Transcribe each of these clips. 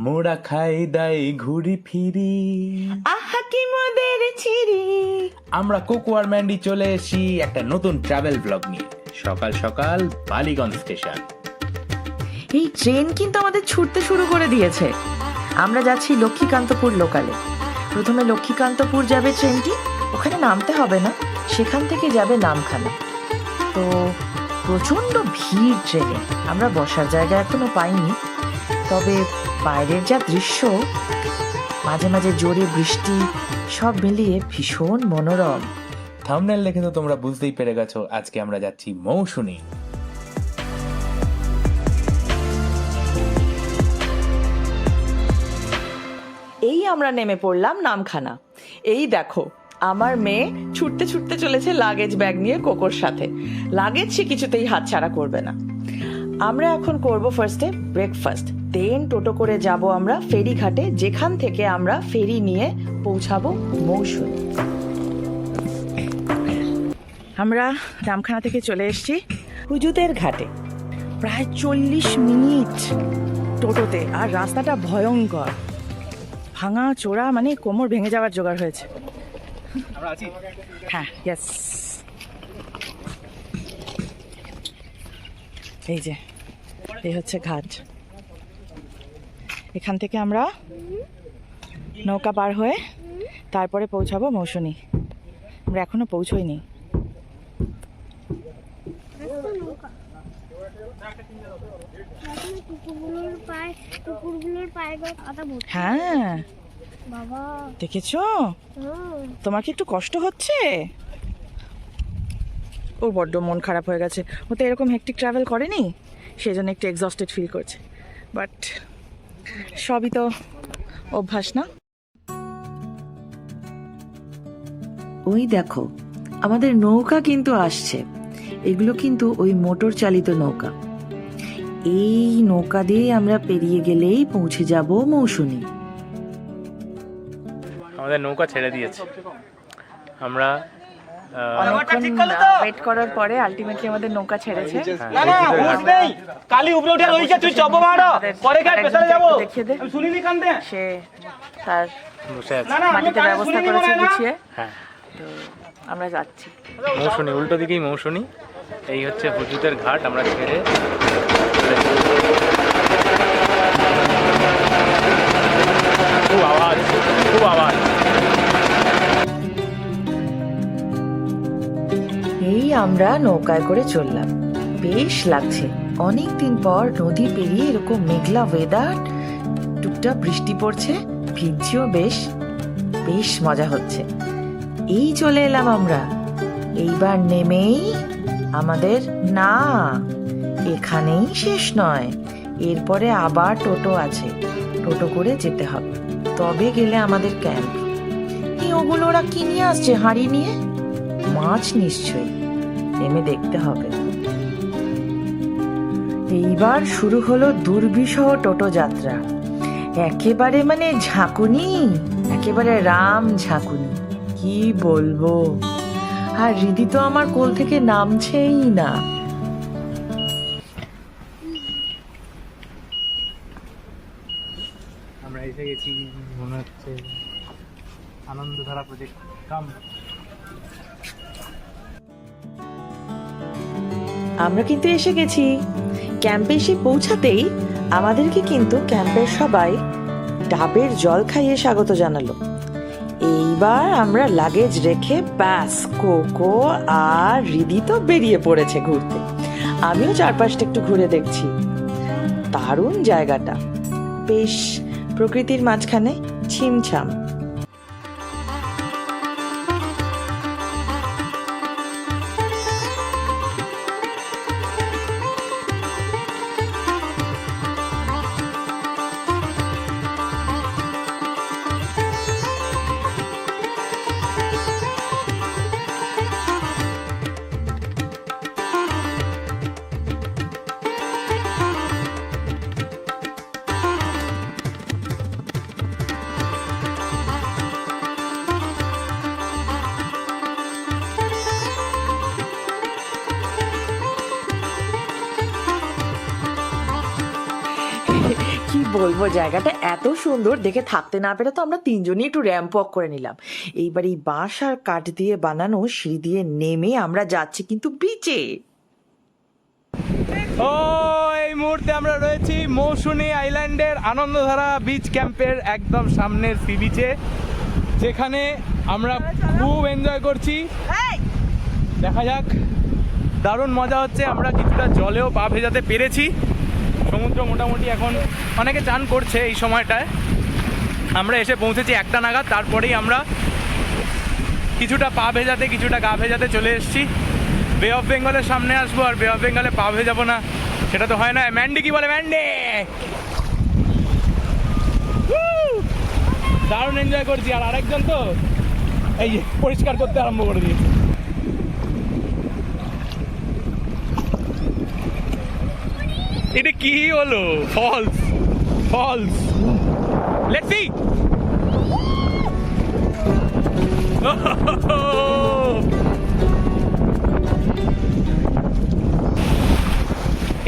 মোরা খাই দাই ঘুরি ফিরি, আহা কি মোদের ছিরি। আমরা কোকো আর ম্যান্ডি চলে এসেছি একটা নতুন ট্রাভেল ব্লগ নিয়ে। সকাল সকাল বালিগঞ্জ স্টেশন। এই ট্রেন কিন্তু আমাদের ছুটতে শুরু করে দিয়েছে। আমরা যাচ্ছি লক্ষ্মীকান্তপুর লোকালে। প্রথমে লক্ষ্মীকান্তপুর যাবে ট্রেনটি, ওখানে নামতে হবে না, সেখান থেকে যাবে নামখানা। তো প্রচণ্ড ভিড় ট্রেনে, আমরা বসার জায়গা এখনো পাইনি। তবে বাইরের যা দৃশ্য, মাঝে মাঝে জোরে বৃষ্টি, সব মিলিয়ে ভীষণ মনোরম। থাম্বনেল দেখে তো তোমরা বুঝতেই পেরে গেছো আজকে আমরা যাচ্ছি মৌসুনী। এই আমরা নেমে পড়লাম নামখানা। এই দেখো, আমার মেয়ে ছুটতে ছুটতে চলেছে লাগেজ ব্যাগ নিয়ে কোকোর সাথে। লাগেজ সে কিছুতেই হাতছাড়া করবে না। আমরা এখন করব ফার্স্টে ব্রেকফাস্ট, দেন টোটো করে যাব আমরা ফেরিঘাটে, যেখান থেকে আমরা ফেরি নিয়ে পৌঁছাবো মৌসুমী। আমরা নামখানা থেকে চলে এসেছি হুজুদের ঘাটে। প্রায় 40 মিনিট টোটোতে, আর রাস্তাটা ভয়ঙ্কর, ভাঙা চোরা, মানে কোমর ভেঙে যাওয়ার জোগাড় হয়েছে। হ্যাঁ, ইয়েস। এই যে, এই হচ্ছে ঘাট। এখান থেকে আমরা নৌকা পার হয়ে তারপরে পৌঁছাবো মৌসুনী। আমরা এখনো পৌঁছোইনি। হ্যাঁ, দেখেছো? তোমার কি একটু কষ্ট হচ্ছে? ওর বড্ড মন খারাপ হয়ে গেছে। ও তো এরকম হেক্টিক ট্রাভেল করেনি, সেই জন্য একটু এক্সস্টেড ফিল করছে। বাট সবই তো অভ্যাস, না? ওই দেখো, আমাদের নৌকা কিন্তু আসছে। এগুলো কিন্তু ওই মোটর চালিত নৌকা। এই নৌকা দিয়ে আমরা পেরিয়ে গেলেই পৌঁছে যাব মৌসুনী। আমাদের নৌকা ছেড়ে দিয়েছে। আমরা অনেকক্ষণ ওয়েট করার পরে আলটিমেটলি আমাদের নৌকা ছেড়েছে। সে তার মাটিতে ব্যবস্থা করেছে গুছিয়ে। তো আমরা যাচ্ছি মৌসুনী, উল্টো দিকেই মৌসুনী। এই হচ্ছে হুজুদের ঘাট। আমরা ছেড়ে খুব আওয়াজ, খুব আওয়াজ। এই আমরা নৌকায় করে চললাম, বেশ লাগছে। অনেকদিন পর নদী পেরিয়ে এরকম মেঘলা ওয়েদার, টুকটাক বৃষ্টি পড়ছে, ভিজছিও বেশ, বেশ মজা হচ্ছে। এই চলে এলাম আমরা। এইবার নেমেই আমাদের, না এখানেই শেষ নয়, এরপরে আবার টোটো আছে, টোটো করে যেতে হবে, তবে গেলে আমাদের ক্যাম্প। এই ওগুলো ওরা কি নিয়ে আসছে হাঁড়ি নিয়ে? মাছ নিশ্চয়ই, নেমে দেখতে হবে। এইবার শুরু হলো দুর্বিষহ টোটো যাত্রা। একেবারে মানে ঝাঁকুনি, একেবারে রাম ঝাঁকুনি, কি বলবো। আর রিদি তো আমার কোল থেকে নামছেই না। আমরা এসে গেছি, মনে হচ্ছে আনন্দধারা প্রজেক্ট কাম। আমরা কিন্তু এসে গেছি। ক্যাম্পে এসে পৌঁছাতেই আমাদেরকে কিন্তু ক্যাম্পের সবাই ডাবের জল খাইয়ে স্বাগত জানালো। এইবার আমরা লাগেজ রেখে ব্যাস, কোকো আর রিদি তো বেরিয়ে পড়েছে ঘুরতে। আমিও চারপাশটা একটু ঘুরে দেখছি। দারুণ জায়গাটা, বেশ প্রকৃতির মাঝখানে ছিমছাম। বলবো, জায়গাটা এত সুন্দর দেখে থাকতে না পেরে তো আমরা তিনজনই একটু র্যাম্প ওয়াক করে নিলাম। এইবার এই বাঁশ আর কাঠ দিয়ে বানানো সিঁড়ি দিয়ে নেমে আমরা যাচ্ছি কিন্তু বিচে। ও এই মুহূর্তে আমরা রয়েছি মৌসুনী আইল্যান্ডের আনন্দধারা বিচ ক্যাম্পের একদম সামনের সি বিচে, যেখানে আমরা খুব এনজয় করছি। দেখা যাক, দারুণ মজা হচ্ছে। আমরা কিছুটা জলেও পা ভেজাতে পেরেছি। সমুদ্র মোটামুটি এখন অনেকে চান করছে এই সময়টায়। আমরা এসে পৌঁছেছি 1টা নাগাদ, তারপরেই আমরা কিছুটা পা ভেজাতে কিছুটা গা ভেজাতে চলে এসেছি। বে অফ বেঙ্গলের সামনে আসবো আর বে অফ বেঙ্গলে পা ভেজাবো না, সেটা তো হয় না। ম্যান্ডি কি বলে? ম্যান্ডি দারুণ এনজয় করছি। আর আরেকজন তো এই যে পরিষ্কার করতে আরম্ভ করে দিয়েছে। এটা কি হলো? Falls falls, let's see.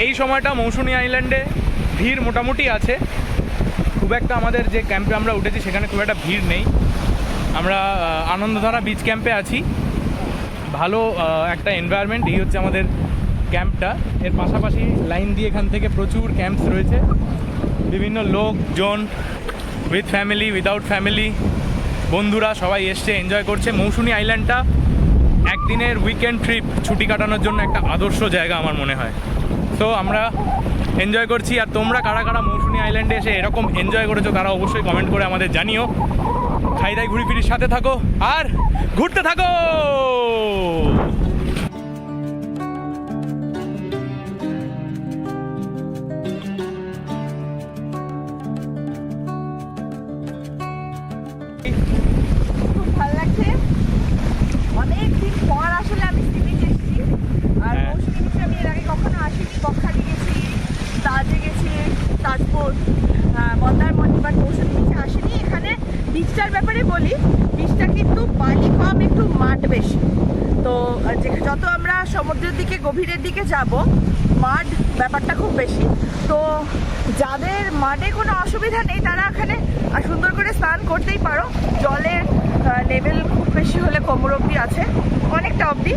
এই সময়টা মৌসুনী আইল্যান্ডে ভিড় মোটামুটি আছে, খুব একটা আমাদের যে ক্যাম্পে আমরা উঠেছি সেখানে খুব একটা ভিড় নেই। আমরা আনন্দধারা বিচ ক্যাম্পে আছি। ভালো একটা এনভায়রনমেন্ট। এই হচ্ছে আমাদের ক্যাম্পটা। এর পাশাপাশি লাইন দিয়ে এখান থেকে প্রচুর ক্যাম্পস রয়েছে, বিভিন্ন লোকজন উইথ ফ্যামিলি, উইদাউট ফ্যামিলি, বন্ধুরা সবাই এসছে, এনজয় করছে। মৌসুনী আইল্যান্ডটা একদিনের উইকেন্ড ট্রিপ, ছুটি কাটানোর জন্য একটা আদর্শ জায়গা আমার মনে হয়। তো আমরা এনজয় করছি। আর তোমরা কারা কারা মৌসুনী আইল্যান্ডে এসে এরকম এনজয় করেছো তারা অবশ্যই কমেন্ট করে আমাদের জানিও। খাইদাই ঘুরি ফিরির সাথে থাকো আর ঘুরতে থাকো। খুব ভালো লাগছে। অনেকদিন পর আসলে আমি সি বিচে এসেছি। আর মৌসুমী বিচে আমি এর আগে কখনো আসিনি। বকখালি গেছি, তাজে গেছি, তাজপুর, মন্দারমণি, বাট মৌসুমী বিচে আসিনি। এখানে বিচটার ব্যাপারে বলি, বিচটা কিন্তু বালি কম, একটু মাঠ বেশি। তো যত আমরা সমুদ্রের দিকে গভীরের দিকে যাব, মাঠ ব্যাপারটা খুব বেশি। তো যাদের মাঠে কোনো অসুবিধা নেই তারা এখানে সুন্দর করে স্নান করতেই পারো। জলের লেভেল খুব বেশি হলে কোমর অবধি আছে, অনেকটা অবধি।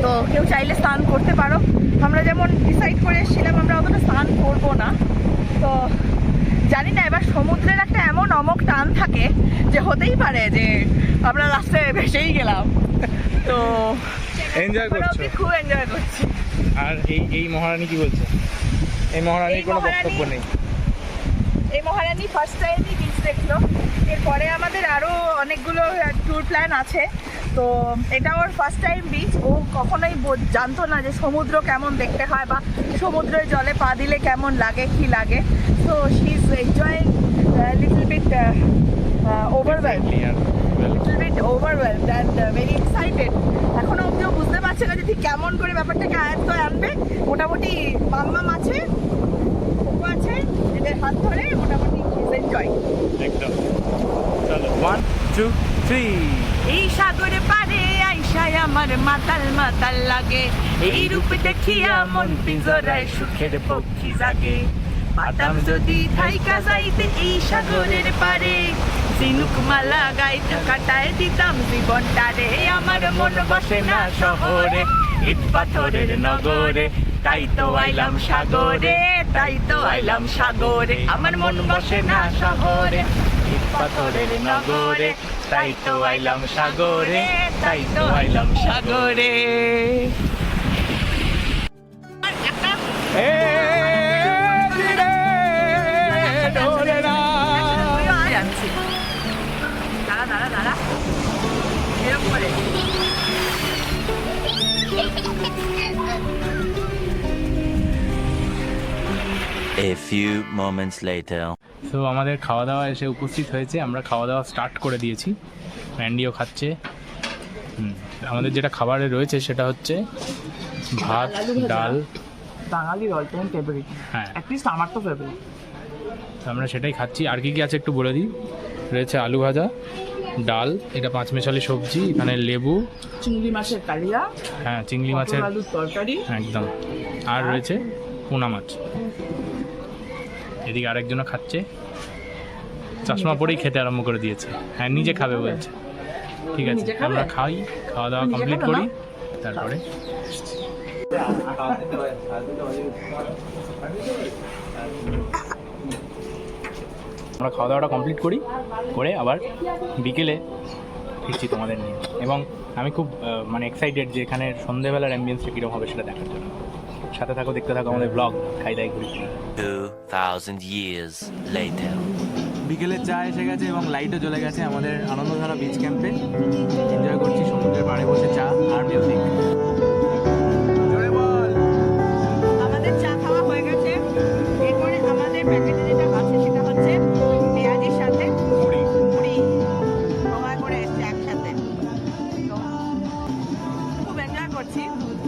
তো কেউ চাইলে স্নান করতে পারো। আমরা যেমন ডিসাইড করে এসেছিলাম আমরা অতটা স্নান করবো না। তো জানি না, এবার সমুদ্রের একটা এমন অমোঘ টান থাকে যে হতেই পারে যে আমরা রাস্তায় ভেসেই গেলাম। তো এনজয় করছো? খুব এনজয় করছি। আর এই মহারানী কি বলছে? এই মহারানীর কোনো বক্তব্য নেই। এই মহারানী ফার্স্ট টাইমই বিচ দেখলো। এরপরে আমাদের আরও অনেকগুলো ট্যুর প্ল্যান আছে। তো এটা ওর ফার্স্ট টাইম বিচ। ও কখনোই জানতো না যে সমুদ্র কেমন দেখতে হয় বা সমুদ্রের জলে পা দিলে কেমন লাগে, কি লাগে। তো she is enjoying little bit overwhelmed, little bit overwhelmed and very excited. এখনো অবধিও বুঝতে পারছে না যে ঠিক কেমন করে ব্যাপারটাকে আয়ত্ত আনবে। মোটামুটি মাম্মাম আছে, কোকো আছে, এদের হাত ধরে মোটামুটি এনজয়। একদম। চলো 1 2 3। এই সাগরে পারে আইসায় আমার মাতাল মাতাল লাগে, এই রূপ দেখিয়া মন পিঞ্জরায় সুখের পক্ষী জাগে। পাতাম যদি থাইকা যাইতে এই সাগরের পারে, ঝিনুক মালা গাইতে কাটায় দিতাম জীবনটারে। আমার মন বসে না শহরে, ইট পাথরের নগরে, তাই তো আইলাম সাগরে, তাই তো আইলাম সাগরে। আমার মন বসে না শহরে, ইট পাথরের নগরে, তাই তো আইলাম সাগরে, তাই তো আইলাম সাগরে। দাঁড়া দাঁড়া দাঁড়া, এরকম করে। A few moments later. তো আমাদের খাওয়া দাওয়া এসে উপস্থিত হয়েছে। আমরা খাওয়া দাওয়া স্টার্ট করে দিয়েছি, ম্যান্ডিও খাচ্ছে। আমাদের যেটা খাবারে রয়েছে সেটা হচ্ছে ভাত, ডাল। বাঙালির অল টাইম ফেভারিট, হ্যাঁ অ্যাটলিস্ট আমার তো ফেভারিট। আমরা সেটাই খাচ্ছি। আর কি কি আছে একটু বলে দিই। রয়েছে আলু ভাজা, ডাল, এটা পাঁচমেশালি সবজি, এখানে লেবু, চিংড়ি মাছের কালিয়া, হ্যাঁ চিংড়ি মাছের আলুর তরকারি একদম, আর রয়েছে পোনা মাছ। এদিকে আরেকজনও খাচ্ছে, চশমা পরেই খেতে আরম্ভ করে দিয়েছে। হ্যাঁ, নিজে খাবে বলছে। ঠিক আছে, নিজে খাবে? আমরা খাই, খাওয়া দাওয়া নিজে কমপ্লিট খাবে করি, না? তারপরে আমরা খাওয়া দাওয়াটা কমপ্লিট করি, করে আবার বিকেলে ফিরছি তোমাদের নিয়ে। এবং আমি খুব মানে এক্সাইটেড যে এখানে সন্ধ্যেবেলার অ্যাম্বিয়েন্সটা কীরকম হবে সেটা দেখার জন্য। সাথে থাকো, দেখতে থাকো আমাদের ব্লগ খাই দাই ঘুরি ফিরি। 2000 years later. বিকেলের চা এসে গেছে এবং লাইটও জ্বলে গেছে আমাদের আনন্দধারা বিচ ক্যাম্পে। এনজয় করছি সমুদ্রের পাড়ে বসে চা আর মিউজিক। আমাদের চা খাওয়া হয়ে গেছে। এরপরে আমাদের প্যাকেটে যেটা আছে সেটা হচ্ছে পেঁয়াজের সাথে মুড়ি সময় করে এসছে একসাথে। তো খুব এনজয় করছি।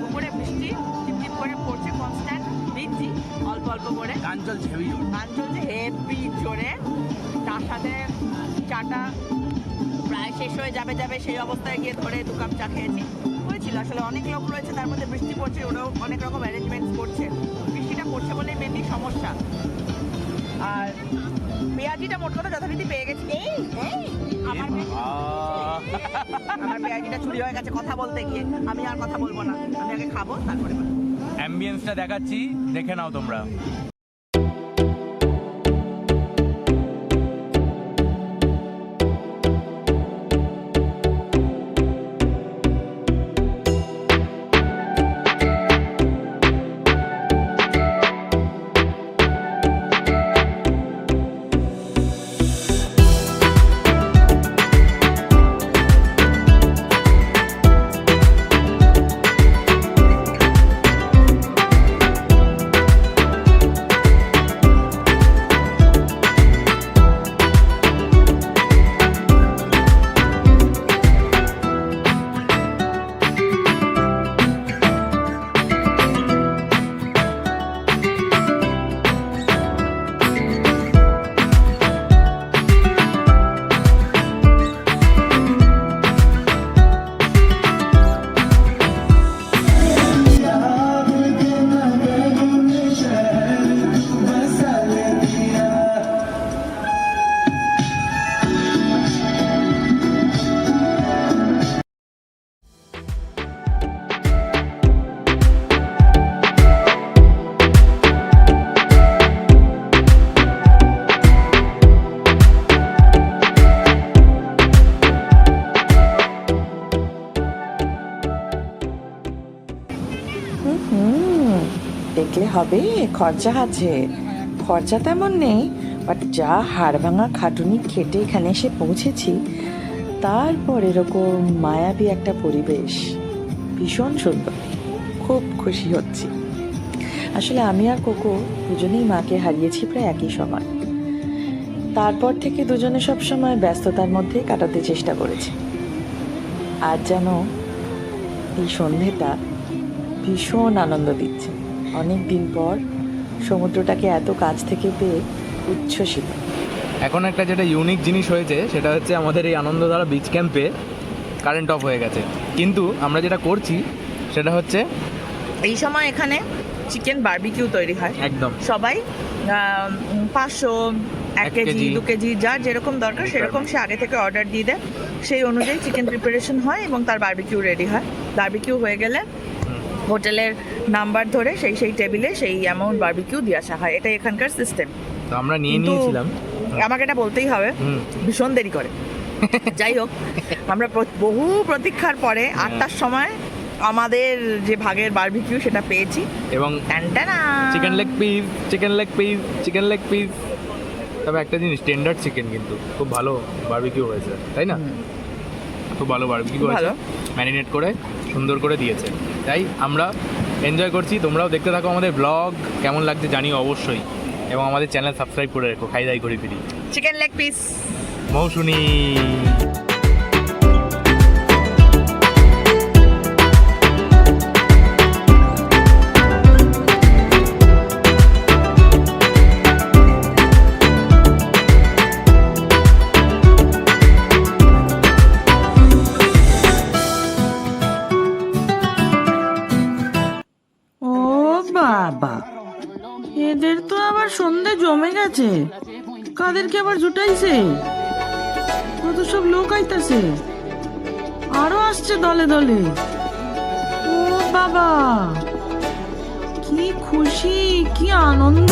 উপরে বৃষ্টি টিপটিপ করে পড়ছে, কনস্ট্যান্ট ভিজছি অল্প অল্প করে। গান চলছে হেভি। গান চলছে হেভি জোরে। তার সাথে চাটা প্রায় শেষ হয়ে যাবে সেই অবস্থায় গিয়ে ধরে 2 কাপ চা খেয়েছি। হয়েছিল আসলে অনেক লোক রয়েছে, তার মধ্যে বৃষ্টি পড়ছে, ওরাও অনেক রকম অ্যারেঞ্জমেন্টস করছে। বৃষ্টিটা পড়ছে বলে মেনলি সমস্যা। আর পেঁয়াজিটা মোট কথা যথারীতি পেয়ে গেছি। আমার পেঁয়াজিটা চুরি হয়ে গেছে কথা বলতে গিয়ে। আমি আর কথা বলবো না, আমি আগে খাবো তারপরে বলবো। অ্যাম্বিয়েন্সটা দেখাচ্ছি, দেখে নাও তোমরা। দেখলে হবে, খরচা আছে। খরচা তেমন নেই, বাট যা হাড় ভাঙা খাটুনি খেটে এখানে এসে পৌঁছেছি, তারপর এরকম মায়াবী একটা পরিবেশ, ভীষণ সুন্দর। খুব খুশি হচ্ছি। আসলে আমি আর কোকো দুজনেই মাকে হারিয়েছি প্রায় একই সময়। তারপর থেকে দুজনে সবসময় ব্যস্ততার মধ্যেই কাটাতে চেষ্টা করেছি। আজ যেন এই সন্ধেটা ভীষণ আনন্দ দিচ্ছে। অনেক দিন পর সমুদ্রটাকে এত কাছ থেকে পেয়ে উচ্ছ্বসিত। এখন একটা যেটা ইউনিক জিনিস হয়েছে সেটা হচ্ছে আমাদের এই আনন্দধারা বিচ ক্যাম্পে কারেন্ট অফ হয়ে গেছে, কিন্তু আমরা যেটা করছি সেটা হচ্ছে এই সময় এখানে চিকেন বারবিকিউ তৈরি হয়। একদম সবাই 500, 1 কেজি 2 কেজি যার যেরকম দরকার সেরকম সে আগে থেকে অর্ডার দিয়ে দেয়। সেই অনুযায়ী চিকেন প্রিপারেশন হয় এবং তার বারবিকিউ রেডি হয়। বারবিকিউ হয়ে গেলে হোটেলের নাম্বার ধরে সেই টেবিলে সেই অ্যামাউন্ট বারবিকিউ দিয়ে আসা হয়। এটা এখানকার সিস্টেম। তো আমরা নিয়ে নিয়েছিলাম। আমাকে এটা বলতেই হবে, ভীষণ দেরি করে। যাই হোক, আমরা বহু প্রতীক্ষার পরে 8টার সময় আমাদের যে ভাগের বারবিকিউ সেটা পেয়েছি। এবং চিকেন লেগ পিস। তবে একটা জিনিস, টেন্ডার চিকেন, কিন্তু খুব ভালো বারবিকিউ হয়েছে, তাই না? খুব ভালো বারবিকিউ হয়েছে, ম্যারিনেট করে সুন্দর করে দিয়েছে। তাই আমরা এনজয় করছি। তোমরাও দেখতে থাকো আমাদের ব্লগ, কেমন লাগছে জানিও অবশ্যই। এবং আমাদের চ্যানেল সাবস্ক্রাইব করে রেখো, খাই দাই ঘুরি ফিরি। চিকেন লেগ পিস মৌসুমী। ও বাবা, এদের তো আবার সন্ধে জমে গেছে, কাদেরকে আবার জুটাইছে, কত সব লোক আইতাছে, আরো আসছে দলে দলে। ও বাবা, কি খুশি, কি আনন্দ।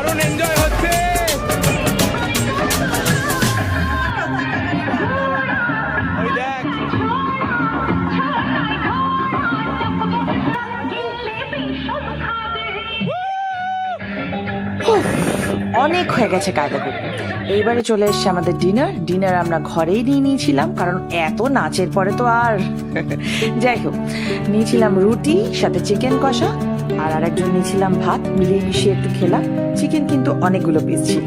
দারুণ এনজয় হচ্ছে। ওই দেখ, অনেক হয়ে গেছে কায়দা করে। এইবারে চলে এসছে আমাদের ডিনার আমরা ঘরেই নিয়ে নিয়েছিলাম, কারণ এত নাচের পরে তো আর যাই হোক, নিয়েছিলাম রুটি সাথে চিকেন কষা, আর আরেকজন নিয়েছিলাম ভাত, মিলিয়ে মিশিয়ে একটু খেলাম। চিকেন কিন্তু অনেকগুলো পিস ছিল।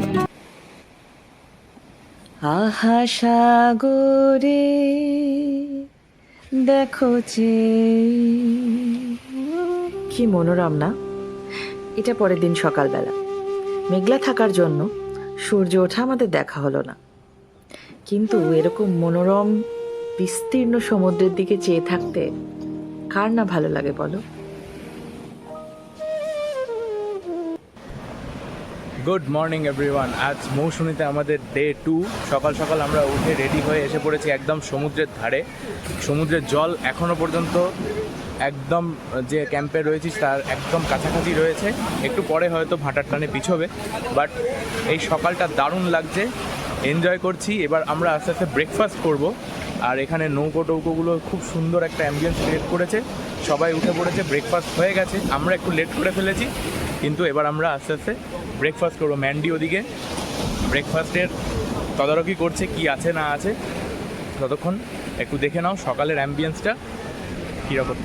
আহা সাগরে দেখো যে, কি মনোরম না। এটা পরের দিন সকালবেলা, মেঘলা থাকার জন্য সূর্য ওঠা আমাদের দেখা হলো না, কিন্তু এরকম মনোরম বিস্তীর্ণ সমুদ্রের দিকে চেয়ে থাকতে কার না ভালো লাগে বলো। Good morning everyone. আজ মৌসুমীতে আমাদের ডে 2। সকাল সকাল আমরা উঠে রেডি হয়ে এসে পড়েছি একদম সমুদ্রের ধারে। সমুদ্রের জল এখনও পর্যন্ত একদম যে ক্যাম্পে রয়েছি তার একদম কাছাকাছি রয়েছে, একটু পরে হয়তো ভাটার টানে পিছবে, বাট এই সকালটা দারুণ লাগছে, এনজয় করছি। এবার আমরা আস্তে আস্তে ব্রেকফাস্ট করব, আর এখানে নৌকো টৌকোগুলো খুব সুন্দর একটা অ্যাম্বিয়েন্স ক্রিয়েট করেছে, সবাই উঠে পড়েছে, ব্রেকফাস্ট হয়ে গেছে। আমরা একটু লেট করে ফেলেছি, কিন্তু এবার আমরা আস্তে আস্তে ব্রেকফাস্ট করবো। ম্যান্ডি ওদিকে ব্রেকফাস্টের তদারকি করছে, কি আছে না আছে। ততক্ষণ একটু দেখে নাও সকালের অ্যাম্বিয়েন্সটা কীরকম।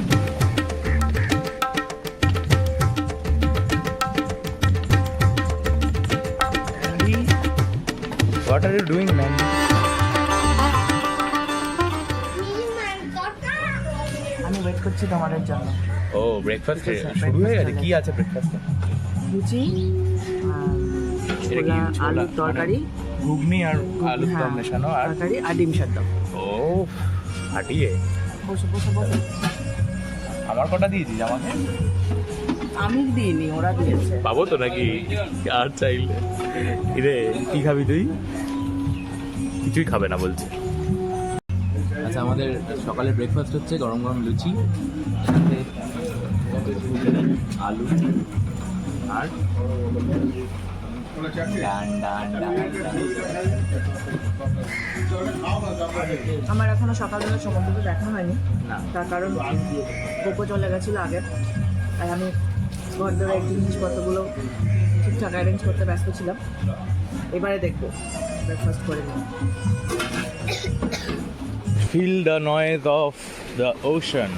What are you doing, man? আমি ওয়েট করছি তোমাদের জন্য। ও ব্রেকফাস্ট শুরু হয়ে গেছে। কি আছে ব্রেকফাস্টে? লুচি, এটা কি ছোলা? আলুর তরকারি, ঘুগনি আর আলুর দম মেশানো, আর তরকারি আর ডিম সেদ্ধ। ও ফাটিয়ে। বসো বসো বসো। আমার কটা দিয়েছিস আমাকে? আমি দিইনি, ওরা দিয়েছে। পাবো তো নাকি আর চাইলে? রে কি খাবি তুই? কিছুই খাবে না বলছে। আচ্ছা, আমাদের সকালে ব্রেকফাস্ট হচ্ছে গরম গরম লুচি, সাথে আলু আর আমার এখনো সকালবেলা সমুদ্র দেখা হয়নি, না। তার কারণ কোকো চলে গেছিলো আগে, আর আমি ঘর ধরে একটু জিনিসপত্রগুলো ঠিকঠাক অ্যারেঞ্জ করতে ব্যস্ত ছিলাম। এবারে দেখবো ব্রেকফাস্ট করে নিই। Feel the noise of the ocean.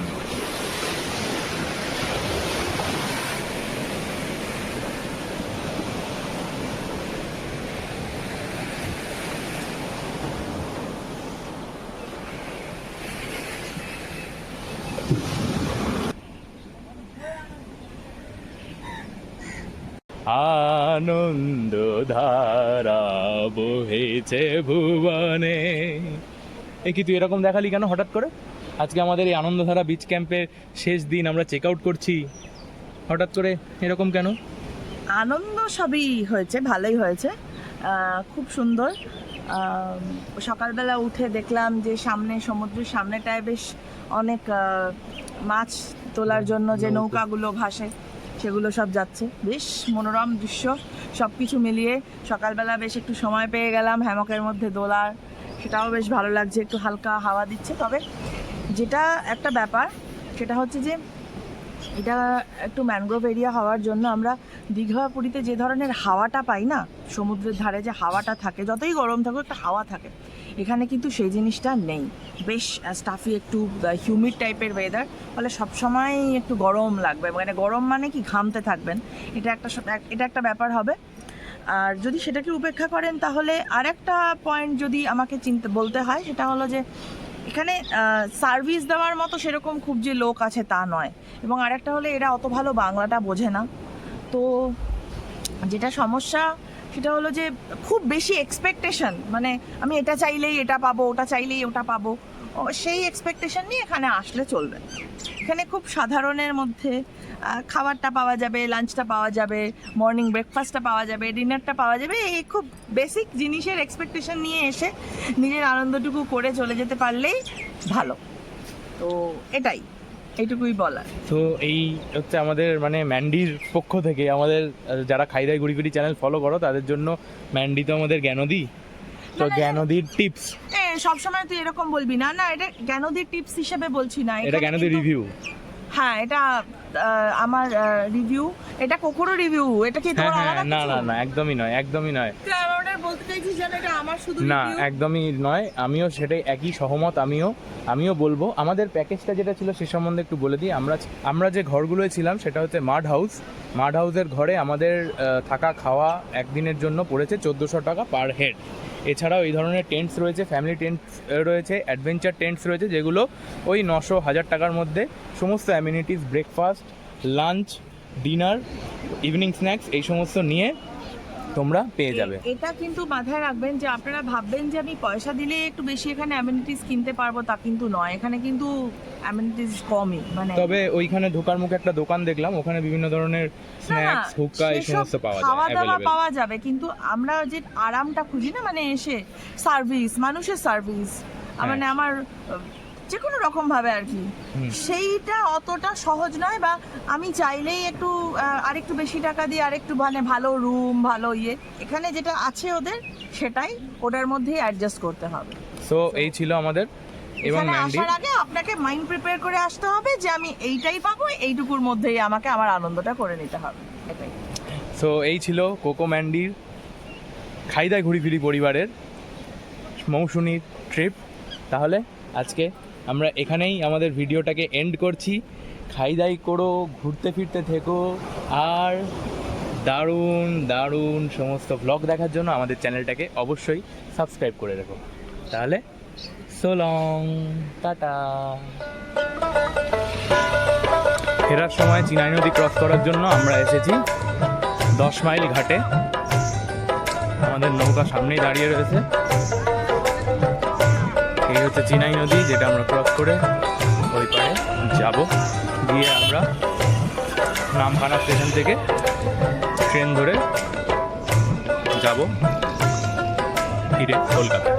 আনন্দ ধারা বহেছে ভুবনে। এ কি তুই এরকম দেখালি কেন হঠাৎ করে? আজকে আমাদের এই আনন্দধারা বিচ ক্যাম্পের শেষ দিন, আমরা চেক আউট করছি, হঠাৎ করে এরকম কেন? আনন্দ সবই হয়েছে, ভালোই হয়েছে, খুব সুন্দর। সকালবেলা উঠে দেখলাম যে সামনে সমুদ্রের সামনেটায় বেশ অনেক মাছ তোলার জন্য যে নৌকাগুলো ভাসে সেগুলো সব যাচ্ছে, বেশ মনোরম দৃশ্য। সব কিছু মিলিয়ে সকালবেলা বেশ একটু সময় পেয়ে গেলাম হ্যামকের মধ্যে দোলার, সেটাও বেশ ভালো লাগছে, একটু হালকা হাওয়া দিচ্ছে। তবে যেটা একটা ব্যাপার সেটা হচ্ছে যে এটা একটু ম্যানগ্রোভ এরিয়া হওয়ার জন্য আমরা দীঘা পুরীতে যে ধরনের হাওয়াটা পাই না, সমুদ্রের ধারে যে হাওয়াটা থাকে, যতই গরম থাকুক একটা হাওয়া থাকে, এখানে কিন্তু সেই জিনিসটা নেই। বেশ স্টাফি, একটু হিউমিড টাইপের ওয়েদার, ফলে সবসময় একটু গরম লাগবে, মানে গরম মানে কি ঘামতে থাকবেন, এটা একটা ব্যাপার হবে। আর যদি সেটাকে উপেক্ষা করেন তাহলে আরেকটা পয়েন্ট যদি আমাকে বলতে হয়, সেটা হলো যে এখানে সার্ভিস দেওয়ার মতো সেরকম খুব যে লোক আছে তা নয়, এবং আরেকটা হলে এরা অত ভালো বাংলাটা বোঝে না। তো যেটা সমস্যা সেটা হলো যে খুব বেশি এক্সপেকটেশন, মানে আমি এটা চাইলেই এটা পাবো, ওটা চাইলেই ওটা পাবো, সেই এক্সপেকটেশন নিয়ে এখানে আসলে চলবে। এখানে খুব সাধারণের মধ্যে খাবারটা পাওয়া যাবে, লাঞ্চটা পাওয়া যাবে, মর্নিং ব্রেকফাস্টটা পাওয়া যাবে, ডিনারটা পাওয়া যাবে, এই খুব বেসিক জিনিসের এক্সপেকটেশন নিয়ে এসে নিজের আনন্দটুকু করে চলে যেতে পারলেই ভালো। তো এইটুকুই বলার। তো এই হচ্ছে আমাদের মানে ম্যান্ডির পক্ষ থেকে, আমাদের যারা খাইদাই ঘুরি ঘুরি চ্যানেল ফলো করো তাদের জন্য ম্যান্ডি তো আমাদের জ্ঞানদি, তো জ্ঞানদির টিপস। সবসময় তুই এরকম বলবি না, না এটা জ্ঞানদির টিপস হিসেবে বলছি না, এটা জ্ঞানদির রিভিউ। হ্যাঁ, এটা আমার রিভিউ, এটা কোকোরো রিভিউ। এটা কি তোমার আলাদা কিছু? না না না, একদমই নয়, একদমই নয়। তুই আমাদের বলতে চাইছিস যেন এটা আমার শুধু না, রিভিউ? একদমই নয়, আমিও সেটাই একই সহমত। আমিও বলবো আমাদের প্যাকেজটা যেটা ছিল সে সম্বন্ধে একটু বলে দিই। আমরা যে ঘরগুলোয় ছিলাম সেটা হচ্ছে মাড হাউসের ঘরে আমাদের থাকা খাওয়া একদিনের জন্য পড়েছে 1400 টাকা পার হেড। এছাড়াও এই ধরনের টেন্টস রয়েছে, ফ্যামিলি টেন্টস রয়েছে, অ্যাডভেঞ্চার টেন্টস রয়েছে, যেগুলো ওই 900-1000 টাকার মধ্যে সমস্ত amenities, breakfast, lunch, dinner, evening snacks এই সমস্ত নিয়ে তোমরা পেয়ে যাবে। এটা কিন্তু মাথায় রাখবেন যে আপনারা ভাববেন যে আমি পয়সা দিলে একটু বেশি এখানে অ্যামিনিটিস কিনতে পারবো, তা কিন্তু নয়। এখানে কিন্তু অ্যামিনিটিস কমই, মানে তবে ওইখানে ঢোকার মুখে একটা দোকান দেখলাম, ওখানে বিভিন্ন ধরনের স্ন্যাক্স, হুক্কা এই সমস্ত পাওয়া যায়, খাওয়া দাওয়া অ্যাভেলেবেল পাওয়া যাবে, কিন্তু আমরা যে আরামটা খুঁজি না, মানে এসে সার্ভিস, মানুষের সার্ভিস, মানে আমার যে কোনো রকম ভাবে আর কি, সেইটা অতটা সহজ নয়। বা আমি চাইলেই একটু আরেকটু বেশি টাকা দিয়ে আরেকটু মানে ভালো রুম, ভালো এখানে যেটা আছে ওদের, সেটাই ওটার মধ্যেই অ্যাডজাস্ট করতে হবে। সো এই ছিল আমাদের। এবং এখানে ম্যান্ডি, আসার আগে আপনাকে মাইন্ড প্রিপেয়ার করে আসতে হবে যে আমি এইটাই পাবো, এইটুকুর মধ্যেই আমাকে আমার আনন্দটা করে নিতে হবে, এটাই। সো এই ছিল কোকো ম্যান্ডির খাইদাই ঘুরি ফিরি পরিবারের মৌসুমী ট্রিপ। তাহলে আজকে আমরা এখানেই আমাদের ভিডিওটাকে এন্ড করছি। খাইদাই করো, ঘুরতে ফিরতে থেকো, আর দারুণ দারুণ সমস্ত ব্লগ দেখার জন্য আমাদের চ্যানেলটাকে অবশ্যই সাবস্ক্রাইব করে রেখো। তাহলে সো লং, টাটা। ফেরার সময় চিনাই নদী ক্রস করার জন্য আমরা এসেছি 10 মাইল ঘাটে। আমাদের নৌকা সামনেই দাঁড়িয়ে রয়েছে। এই হচ্ছে চিনাই নদী, যেটা আমরা ক্রস করে ওই পারে যাব, গিয়ে আমরা নামখানা স্টেশন থেকে ট্রেন ধরে যাব ফিরে কলকাতা।